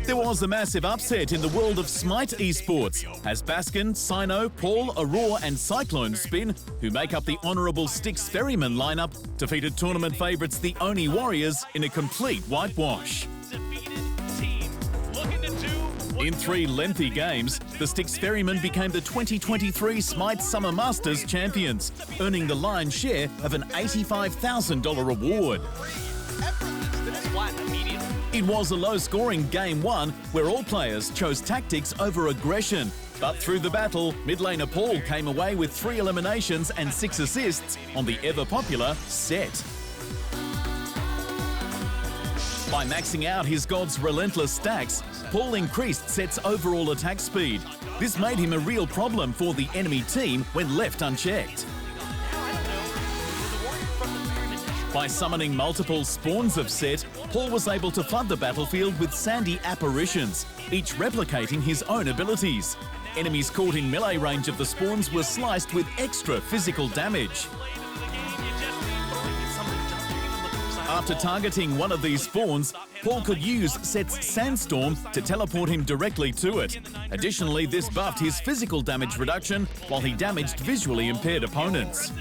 There was a massive upset in the world of SMITE Esports as Baskin, Sino, Paul, Aurora and Cyclone Spin, who make up the honourable Styx Ferrymen lineup, defeated tournament favourites the Oni Warriors in a complete whitewash. In 3 lengthy games, the Styx Ferrymen became the 2023 SMITE Summer Masters champions, earning the lion's share of an $85,000 reward. It was a low-scoring Game 1 where all players chose tactics over aggression. But through the battle, mid laner Paul came away with 3 eliminations and 6 assists on the ever-popular Set. By maxing out his god's relentless stacks, Paul increased Set's overall attack speed. This made him a real problem for the enemy team when left unchecked. By summoning multiple spawns of Set, Paul was able to flood the battlefield with sandy apparitions, each replicating his own abilities. Enemies caught in melee range of the spawns were sliced with extra physical damage. After targeting one of these spawns, Paul could use Set's Sandstorm to teleport him directly to it. Additionally, this buffed his physical damage reduction while he damaged visually impaired opponents.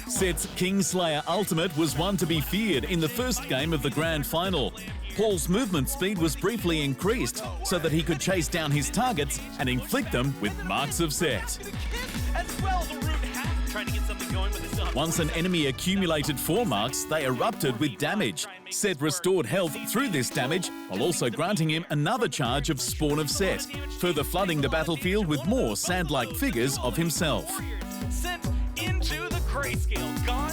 Set's Kingslayer ultimate was one to be feared in the first game of the grand final. Paul's movement speed was briefly increased so that he could chase down his targets and inflict them with marks of Set. Once an enemy accumulated 4 marks, they erupted with damage. Set restored health through this damage, while also granting him another charge of Spawn of Set, further flooding the battlefield with more sand-like figures of himself. Sent into the grayscale, gone.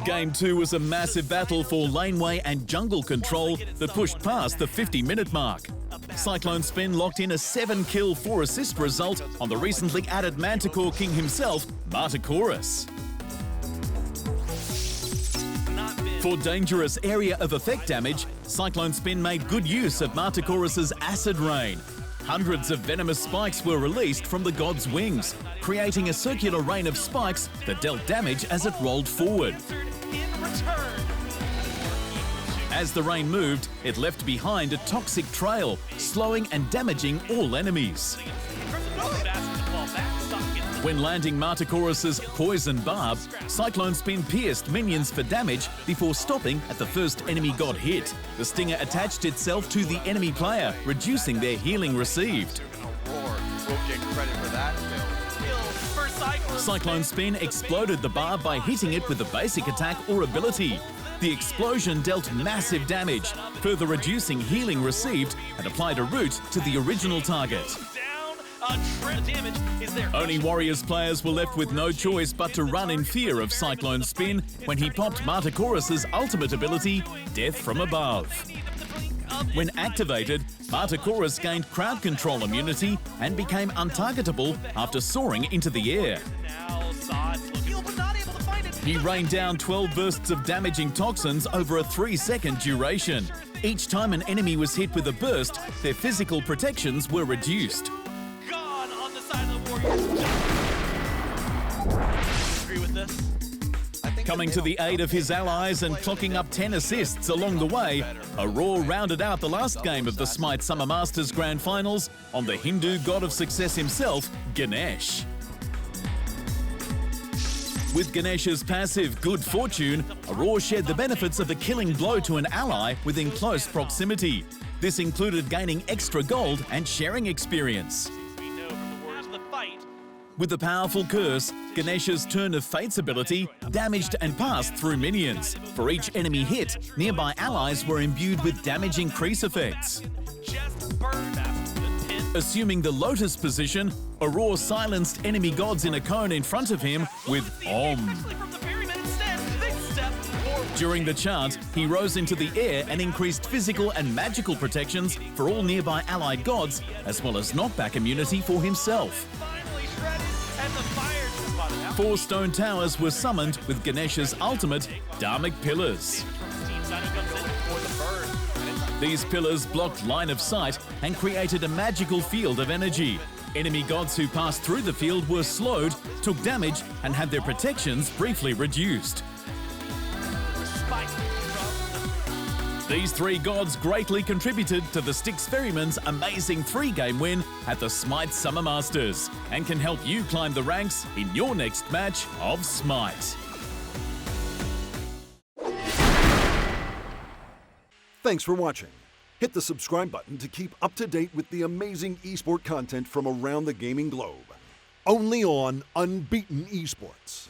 Game 2 was a massive battle for laneway and jungle control that pushed past the 50-minute mark. Cyclone Spin locked in a 7-kill, 4-assist result on the recently added Manticore King himself, Martichoras. For dangerous area of effect damage, Cyclone Spin made good use of Martichoras' acid rain. Hundreds of venomous spikes were released from the god's wings, creating a circular rain of spikes that dealt damage as it rolled forward. As the rain moved, it left behind a toxic trail, slowing and damaging all enemies. When landing Martichoras' Poison Barb, Cyclone Spin pierced minions for damage before stopping at the first enemy god hit. The stinger attached itself to the enemy player, reducing their healing received. Cyclone Spin exploded the barb by hitting it with a basic attack or ability. The explosion dealt massive damage, further reducing healing received and applied a root to the original target. Oni Warriors players were left with no choice but to run in fear of Cyclone Spin when he popped Martichoras' ultimate ability, Death from Above. When activated, Martichoras gained crowd control immunity and became untargetable after soaring into the air. He rained down 12 bursts of damaging toxins over a 3-second duration. Each time an enemy was hit with a burst, their physical protections were reduced. Gone on the side of the Warriors. Agree with this? Coming to the aid of his allies and clocking up 10 assists along the way, Aurora rounded out the last game of the SMITE Summer Masters Grand Finals on the Hindu god of success himself, Ganesha. With Ganesha's passive Good Fortune, Aurora shared the benefits of a killing blow to an ally within close proximity. This included gaining extra gold and sharing experience. With the powerful curse, Ganesha's Turn of Fate's ability damaged and passed through minions. For each enemy hit, nearby allies were imbued with damage increase effects. Assuming the Lotus position, Aurora silenced enemy gods in a cone in front of him with Om. During the chant, he rose into the air and increased physical and magical protections for all nearby allied gods, as well as knockback immunity for himself. 4 stone towers were summoned with Ganesha's ultimate, Dharmic Pillars. These pillars blocked line of sight and created a magical field of energy. Enemy gods who passed through the field were slowed, took damage, and had their protections briefly reduced. These three gods greatly contributed to the Styx Ferrymen's amazing 3-game win at the SMITE Summer Masters and can help you climb the ranks in your next match of SMITE. Thanks for watching. Hit the subscribe button to keep up to date with the amazing esport content from around the gaming globe. Only on Unbeaten Esports.